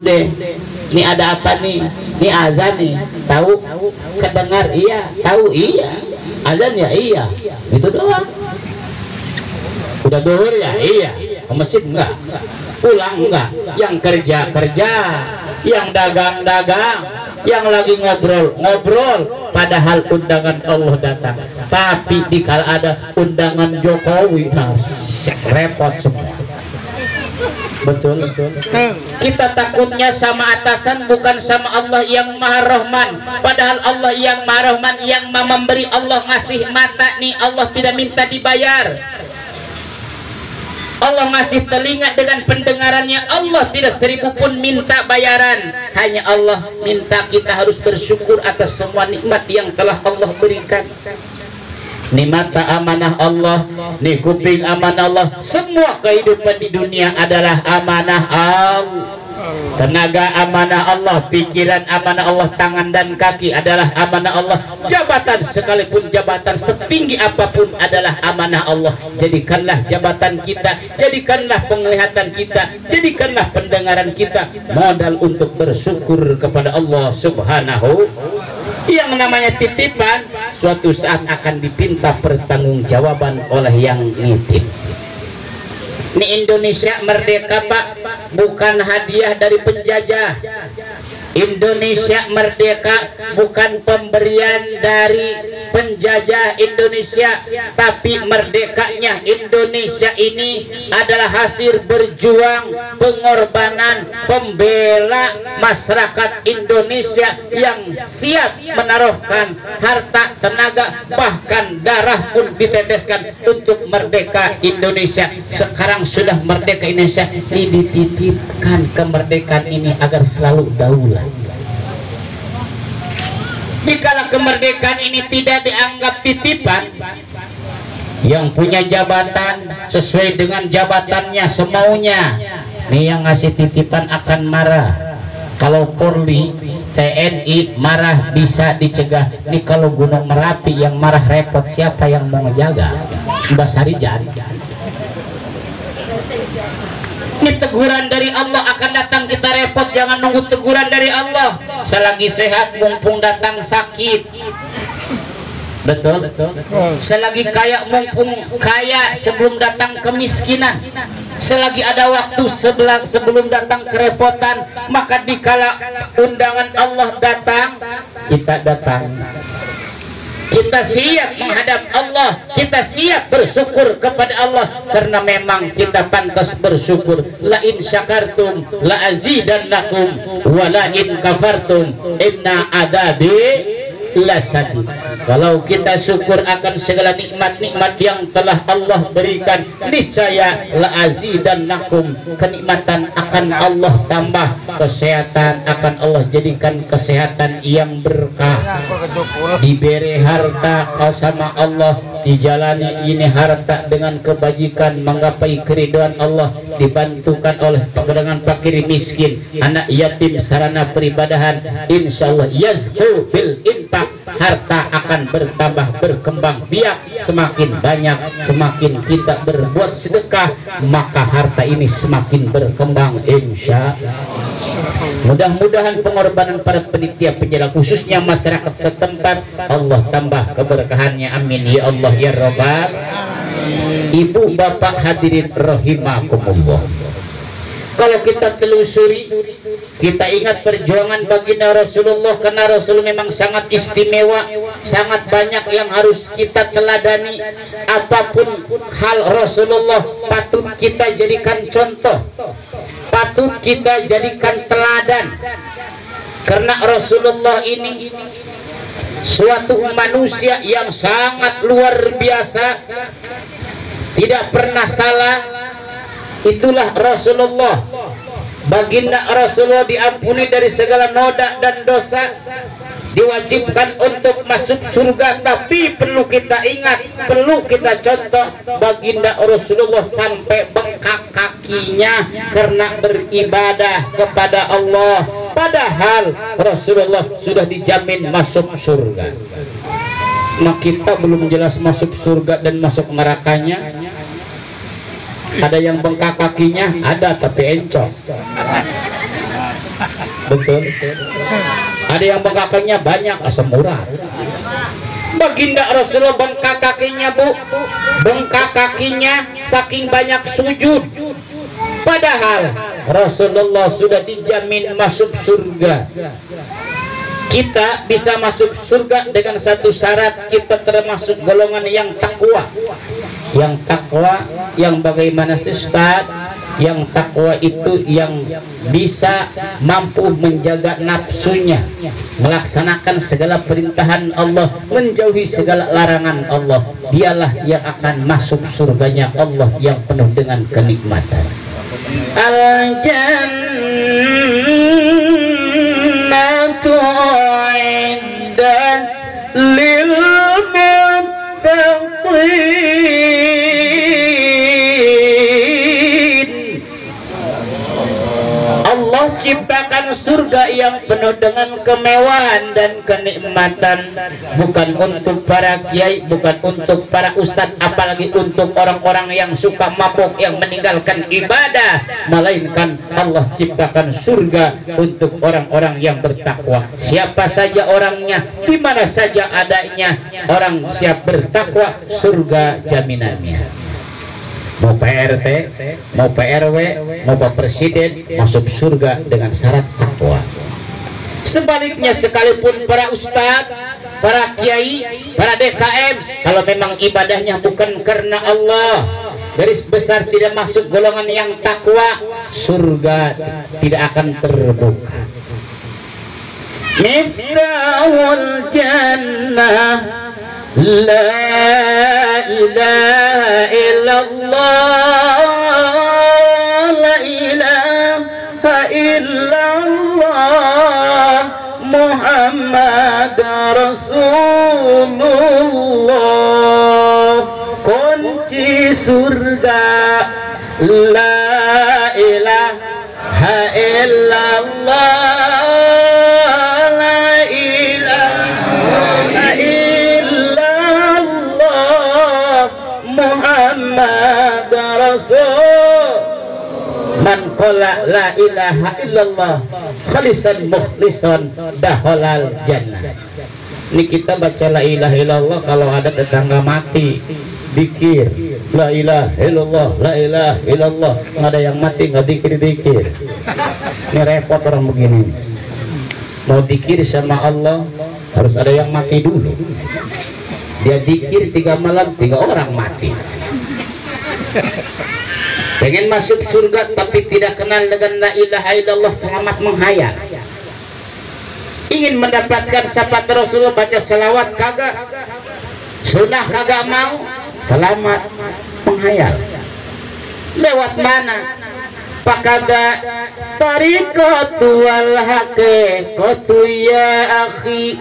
deh, ini ada apa nih? Ini azan nih, tahu? Kedengar iya, tahu iya, azan ya iya, itu doang. Udah duhur ya iya, ke masjid enggak, pulang enggak, yang kerja kerja, yang dagang dagang, yang lagi ngobrol ngobrol, padahal undangan Allah datang. Tapi dikala ada undangan Jokowi, nah repot semua. Betul. Kita takutnya sama atasan, bukan sama Allah yang Maha Rahman. Padahal Allah yang Maha Rahman, yang Maha memberi. Allah ngasih mata nih, Allah tidak minta dibayar. Allah ngasih telinga dengan pendengarannya, Allah tidak 1000 pun minta bayaran. Hanya Allah minta kita harus bersyukur atas semua nikmat yang telah Allah berikan. Nih mata amanah Allah, nih kuping amanah Allah, semua kehidupan di dunia adalah amanah Allah. Tenaga amanah Allah, pikiran amanah Allah, tangan dan kaki adalah amanah Allah. Jabatan sekalipun jabatan setinggi apapun adalah amanah Allah. Jadikanlah jabatan kita, jadikanlah penglihatan kita, jadikanlah pendengaran kita modal untuk bersyukur kepada Allah Subhanahu. Yang namanya titipan suatu saat akan dipinta pertanggungjawaban oleh yang nitip. Ini Indonesia merdeka Pak, bukan hadiah dari penjajah. Indonesia merdeka bukan pemberian dari penjajah Indonesia, tapi merdekanya Indonesia ini adalah hasil berjuang, pengorbanan, pembela masyarakat Indonesia yang siap menaruhkan harta, tenaga, bahkan darah pun diteteskan untuk merdeka Indonesia. Sekarang sudah merdeka Indonesia, dititipkan kemerdekaan ini agar selalu daulah. Dikala kemerdekaan ini tidak dianggap titipan, yang punya jabatan sesuai dengan jabatannya semaunya, nih yang ngasih titipan akan marah. Kalau Polri, TNI marah bisa dicegah. Nih kalau Gunung Merapi yang marah repot, siapa yang mau ngejaga? Mbak Sarijan. Ini teguran dari Allah akan datang, kita repot. Jangan nunggu teguran dari Allah. Selagi sehat mumpung datang sakit. Betul. Selagi kaya mumpung kaya sebelum datang kemiskinan. Selagi ada waktu sebelum datang kerepotan. Maka dikala undangan Allah datang, kita datang. Kita siap menghadap Allah, kita siap bersyukur kepada Allah, karena memang kita pantas bersyukur. La in syakartum la azidannakum wa la in kafartum inna adabi lasadid. Kalau kita syukur akan segala nikmat-nikmat yang telah Allah berikan, niscaya la azidannakum, kenikmatan akan Allah tambah, kesehatan akan Allah jadikan kesehatan yang berkah, diberi harta kau sama Allah, dijalani ini harta dengan kebajikan, menggapai keridhaan Allah, dibantukan oleh dengan fakir miskin, anak yatim, sarana peribadahan, insyaallah yazku bil infaq, harta akan bertambah berkembang biak, semakin banyak semakin kita berbuat sedekah, maka harta ini semakin berkembang insya. Mudah-mudahan pengorbanan para penitia penjara khususnya masyarakat setempat Allah tambah keberkahannya, amin ya Allah ya Rabbal. Ibu bapak hadirin rahimakumullah, kalau kita telusuri, kita ingat perjuangan baginda Rasulullah, karena Rasul memang sangat istimewa, sangat banyak yang harus kita teladani. Apapun hal Rasulullah patut kita jadikan contoh, patut kita jadikan teladan, karena Rasulullah ini suatu manusia yang sangat luar biasa, tidak pernah salah. Itulah Rasulullah. Baginda Rasulullah diampuni dari segala noda dan dosa, diwajibkan untuk masuk surga. Tapi perlu kita ingat, perlu kita contoh, baginda Rasulullah sampai bengkak kakinya karena beribadah kepada Allah, padahal Rasulullah sudah dijamin masuk surga. Nah, kita belum jelas masuk surga dan masuk nerakanya. Ada yang bengkak kakinya, ada tapi encok. betul. Ada yang bengkak kakinya banyak, asam urat. Baginda Rasulullah bengkak kakinya, Bu, bengkak kakinya saking banyak sujud. Padahal Rasulullah sudah dijamin masuk surga. Kita bisa masuk surga dengan satu syarat, kita termasuk golongan yang takwa. Yang takwa, yang bagaimana sih Ustaz? Yang takwa itu yang bisa mampu menjaga nafsunya, melaksanakan segala perintahan Allah, menjauhi segala larangan Allah. Dialah yang akan masuk surganya Allah yang penuh dengan kenikmatan. Al-jannatu iddat lil muttaqin. Allah ciptakan surga yang penuh dengan kemewahan dan kenikmatan, bukan untuk para kiai, bukan untuk para ustadz, apalagi untuk orang-orang yang suka mabuk, yang meninggalkan ibadah, melainkan Allah ciptakan surga untuk orang-orang yang bertakwa. Siapa saja orangnya, di mana saja adanya, orang siap bertakwa, surga jaminannya. Mau PRT, mau PRW, mau Pak Presiden, masuk surga dengan syarat takwa. Sebaliknya sekalipun para ustadz, para kiai, para DKM, kalau memang ibadahnya bukan karena Allah, garis besar tidak masuk golongan yang takwa, surga tidak akan terbuka. Miftahul jannah La ilaha illallah, la ilaha illallah, Muhammad Rasulullah. Kunci surga, la ilaha illallah, la ilaha illallah, Muhammad Rasul. Man qala la ilaha illallah khalisan mukhlisan daholal jannah. Ini kita baca la ilaha illallah kalau ada tetangga mati, dikir la ilaha illallah, la ilaha illallah, nggak ada yang mati nggak dikir-dikir. Ini repot orang begini. Mau dikir sama Allah harus ada yang mati dulu. Dia dikir 3 malam 3 orang mati. Pengen masuk surga tapi tidak kenal dengan la ilaha illallah, selamat menghayal. Ingin mendapatkan syafaat Rasulullah, baca salawat kagak, sunnah kagak mau, selamat menghayal. Lewat mana? Pakada tariqatu wal haqiqatu ya akhi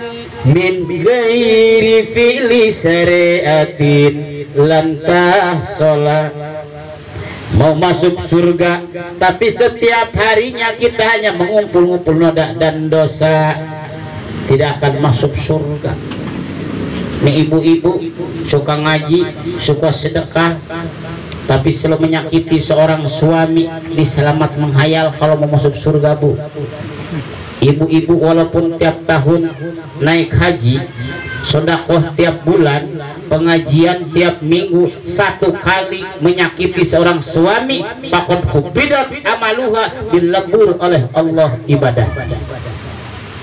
min ghairi fi'li syari'atin lantah sholat. Mau masuk surga tapi setiap harinya kita hanya mengumpul-ngumpul noda dan dosa, tidak akan masuk surga. Nih ibu-ibu suka ngaji, suka sedekah, tapi selalu menyakiti seorang suami, diselamat menghayal kalau mau masuk surga, Bu. Ibu-ibu walaupun tiap tahun naik haji, sedekah tiap bulan, pengajian tiap minggu, 1 kali menyakiti seorang suami, faqad hubidat amaluha, dilebur oleh Allah ibadah.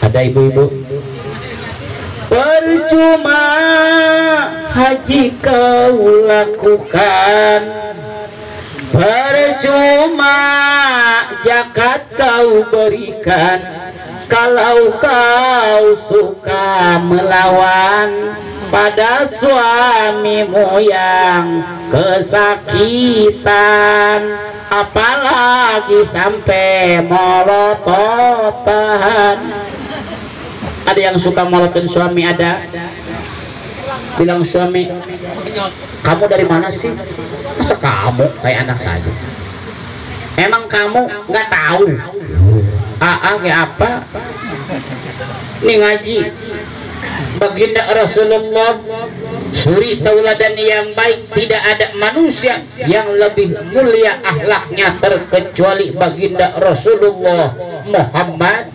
Ada ibu-ibu? Percuma haji kau lakukan, percuma zakat kau berikan, kalau kau suka melawan pada suamimu yang kesakitan, apalagi sampai molototan. Ada yang suka molotin suami, ada bilang suami, kamu dari mana sih? Masa kamu kayak anak saja? Emang kamu nggak tahu kayak apa? Ini ngaji baginda Rasulullah, suri tauladan yang baik. Tidak ada manusia yang lebih mulia akhlaknya terkecuali baginda Rasulullah Muhammad.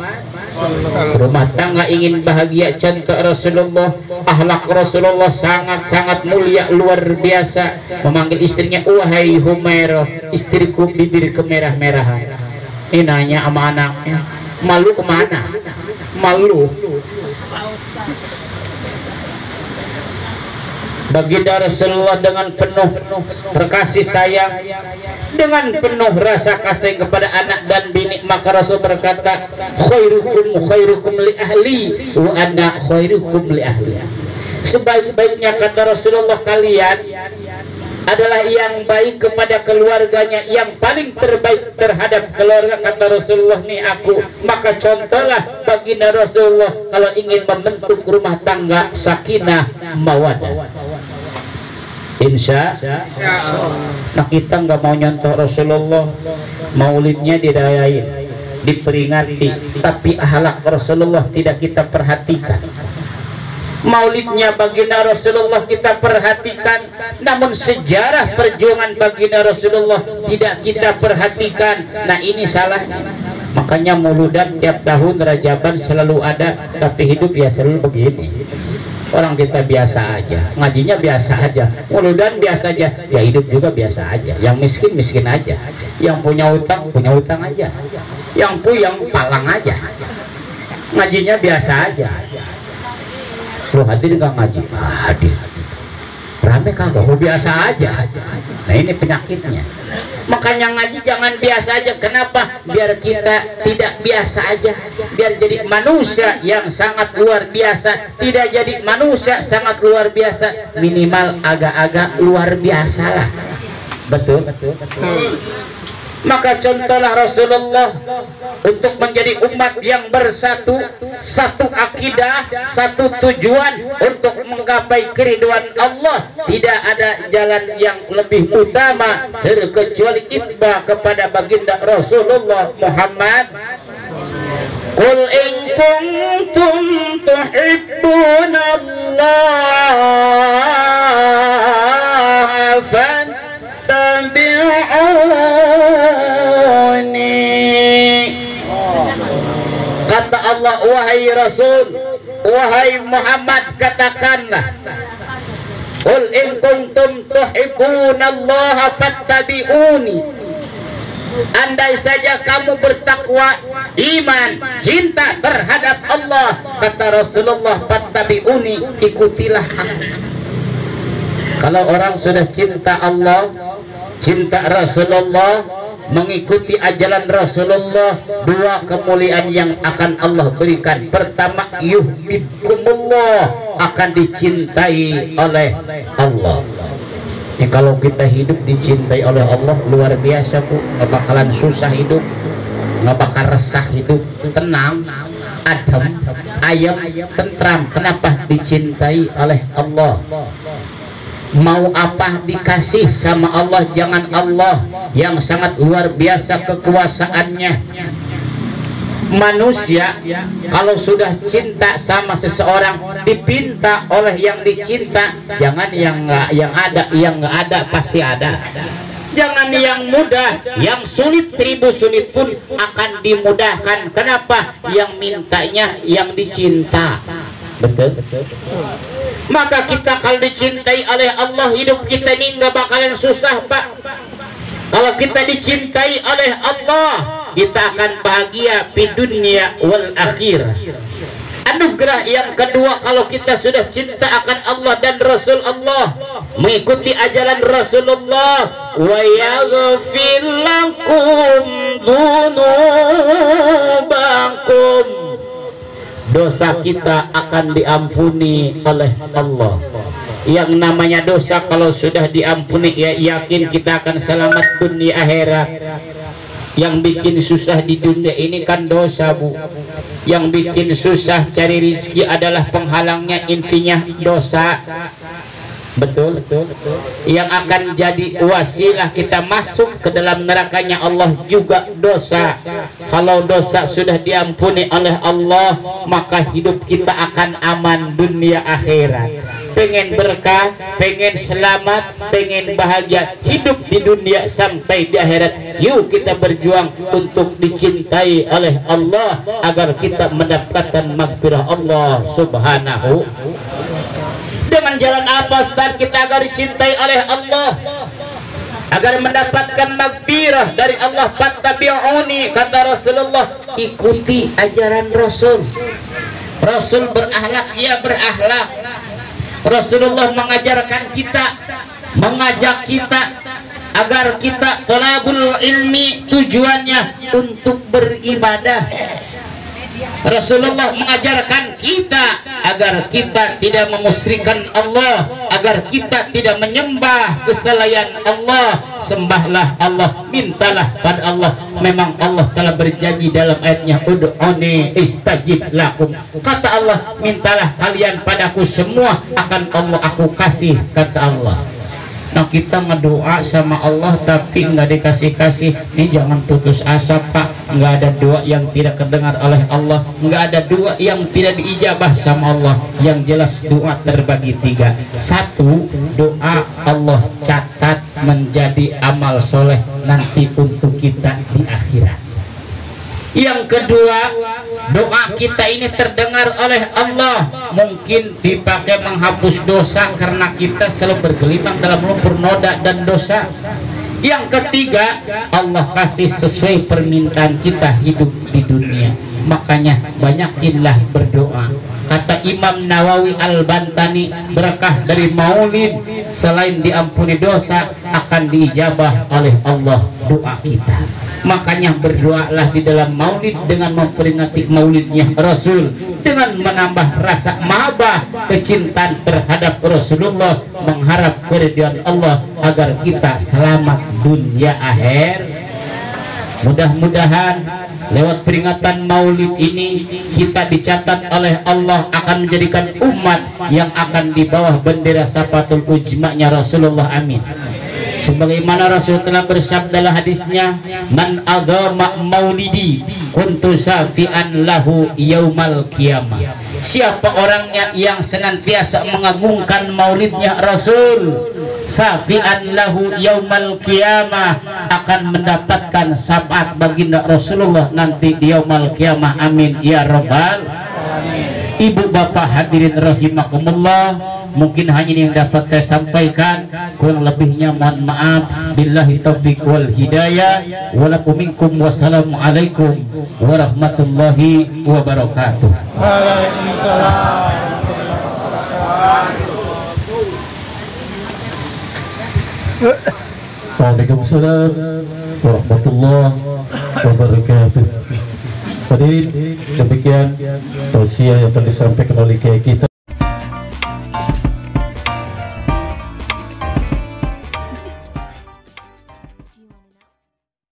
Rumah tangga ingin bahagia, contoh Rasulullah, akhlak Rasulullah sangat-sangat mulia, luar biasa. Memanggil istrinya, wahai Humairah, istriku bibir kemerah-merahan. Ini nanya sama anaknya, malu kemana? Malu. Baginda Rasulullah dengan penuh kasih sayang, dengan penuh rasa kasih kepada anak dan bini, maka Rasul berkata, khairukum li ahli wa ana khairukum li ahli. Sebaik-baiknya, kata Rasulullah, kalian adalah yang baik kepada keluarganya, yang paling terbaik terhadap keluarga, kata Rasulullah, nih aku. Maka contohlah baginda Rasulullah kalau ingin membentuk rumah tangga sakinah mawaddah. Insya Allah. Nah, kita nggak mau nyontoh Rasulullah, maulidnya dirayain, diperingati, tapi akhlak Rasulullah tidak kita perhatikan. Maulidnya baginda Rasulullah kita perhatikan, namun sejarah perjuangan baginda Rasulullah tidak kita perhatikan. Nah, ini salahnya. Makanya mauludan tiap tahun Rajaban selalu ada, tapi hidup ya selalu begini. Orang kita biasa aja, ngajinya biasa aja, mauludan biasa aja, ya hidup juga biasa aja. Yang miskin miskin aja, yang punya utang aja, yang puyang palang aja, ngajinya biasa aja. Lu hadir nggak ngaji? Hadir. Rame kagak? Oh, biasa aja. Nah, ini penyakitnya. Makanya ngaji jangan biasa aja. Kenapa? Biar kita tidak biasa aja, biar jadi manusia yang sangat luar biasa. Tidak jadi manusia sangat luar biasa, minimal agak-agak luar biasa lah. Betul? Maka contohlah Rasulullah untuk menjadi umat yang bersatu, satu akidah, satu tujuan untuk menggapai keridhaan Allah. Tidak ada jalan yang lebih utama terkecuali itba kepada baginda Rasulullah Muhammad. Qul in kuntum tuhibbuna Allah fattabi'uni. Kata Allah, wahai Rasul, wahai Muhammad, katakanlah, qul in kuntum tuhibbunallaha fattabi'uni. Andai saja kamu bertakwa, iman, cinta terhadap Allah, kata Rasulullah, fattabi'uni, ikutilah aku. Kalau orang sudah cinta Allah, cinta Rasulullah, mengikuti ajaran Rasulullah, dua kemuliaan yang akan Allah berikan. Pertama, yuhibbukumullah, akan dicintai oleh Allah. Ini kalau kita hidup dicintai oleh Allah, luar biasa, Bu. Nggak bakalan susah hidup, nggak bakal resah hidup, tenang, adem, ayem, tentram. Kenapa? Dicintai oleh Allah. Mau apa dikasih sama Allah. Jangan Allah yang sangat luar biasa kekuasaannya. Manusia kalau sudah cinta sama seseorang, dipinta oleh yang dicinta. Jangan yang nggak ada pasti ada. Jangan yang mudah, yang sulit 1000 sulit pun akan dimudahkan. Kenapa? Yang mintanya yang dicinta. Betul. Maka kita kalau dicintai oleh Allah, hidup kita ini nggak bakalan susah, Pak. Kalau kita dicintai oleh Allah, kita akan bahagia di dunia wal akhirah. Anugerah yang kedua, kalau kita sudah cinta akan Allah dan Rasul Allah, mengikuti ajaran Rasulullah, wa yaghfir lakum dzunubakum, dosa kita akan diampuni oleh Allah. Yang namanya dosa kalau sudah diampuni, ya yakin kita akan selamat dunia akhirat. Yang bikin susah di dunia ini kan dosa, Bu. Yang bikin susah cari rezeki adalah penghalangnya, intinya dosa. Betul. Yang akan jadi wasilah kita masuk ke dalam nerakanya Allah juga dosa. Kalau dosa sudah diampuni oleh Allah, maka hidup kita akan aman dunia akhirat. pengen berkah, pengen selamat, pengen bahagia hidup di dunia sampai di akhirat. Yuk kita berjuang untuk dicintai oleh Allah agar kita mendapatkan maghfirah Allah Subhanahu. Dengan jalan apa Ustaz kita agar dicintai oleh Allah, agar mendapatkan maghfirah dari Allah? Fattabi'uni, kata Rasulullah, ikuti ajaran Rasul. Rasul berakhlak, ya berakhlak. Rasulullah mengajarkan kita, mengajak kita agar kita thalabul ilmi, tujuannya untuk beribadah. Rasulullah mengajarkan kita agar kita tidak memusyrikan Allah, agar kita tidak menyembah keselayan Allah. Sembahlah Allah, mintalah pada Allah. Memang Allah telah berjanji dalam ayatnya, ud'uni istajib lakum. Kata Allah, mintalah kalian padaku semua akan Allah aku kasih, kata Allah. Nah kita ngedoa sama Allah tapi nggak dikasih-kasih, ini jangan putus asa Pak. Nggak ada doa yang tidak terdengar oleh Allah, nggak ada doa yang tidak diijabah sama Allah. Yang jelas doa terbagi tiga. Satu, doa Allah catat menjadi amal soleh nanti untuk kita di akhirat. Yang kedua, doa kita ini terdengar oleh Allah, mungkin dipakai menghapus dosa karena kita selalu bergelimang dalam lumpur noda dan dosa. Yang ketiga, Allah kasih sesuai permintaan kita hidup di dunia. Makanya banyakinlah berdoa. Kata Imam Nawawi Al-Bantani, berkah dari maulid selain diampuni dosa akan diijabah oleh Allah doa kita. Makanya berdoalah di dalam maulid dengan memperingati maulidnya Rasul, dengan menambah rasa mahabbah, kecintaan terhadap Rasulullah, mengharap keridhaan Allah agar kita selamat dunia akhir. Mudah-mudahan lewat peringatan maulid ini kita dicatat oleh Allah akan menjadikan umat yang akan di bawah bendera Safatul Ujma'nya Rasulullah. Amin. Sebagaimana Rasul telah bersabda dalam hadisnya, man agama maulidi kuntu safian lahu yaumal qiyamah. Siapa orangnya yang senantiasa mengagungkan maulidnya Rasul, safian lahu yaumal qiyamah, akan mendapatkan syafaat baginda Rasulullah nanti di yaumal qiyamah. Amin ya rabbal. Ibu bapak hadirin rahimakumullah, mungkin hanya ini yang dapat saya sampaikan, kurang lebihnya mohon maaf. Billahi taufiq wal hidayah. Walakum minkum, wassalamualaikum warahmatullahi wabarakatuh. Waalaikumsalam warahmatullahi wabarakatuh. Hadirin, demikian tausiah yang telah disampaikan oleh kiai kita.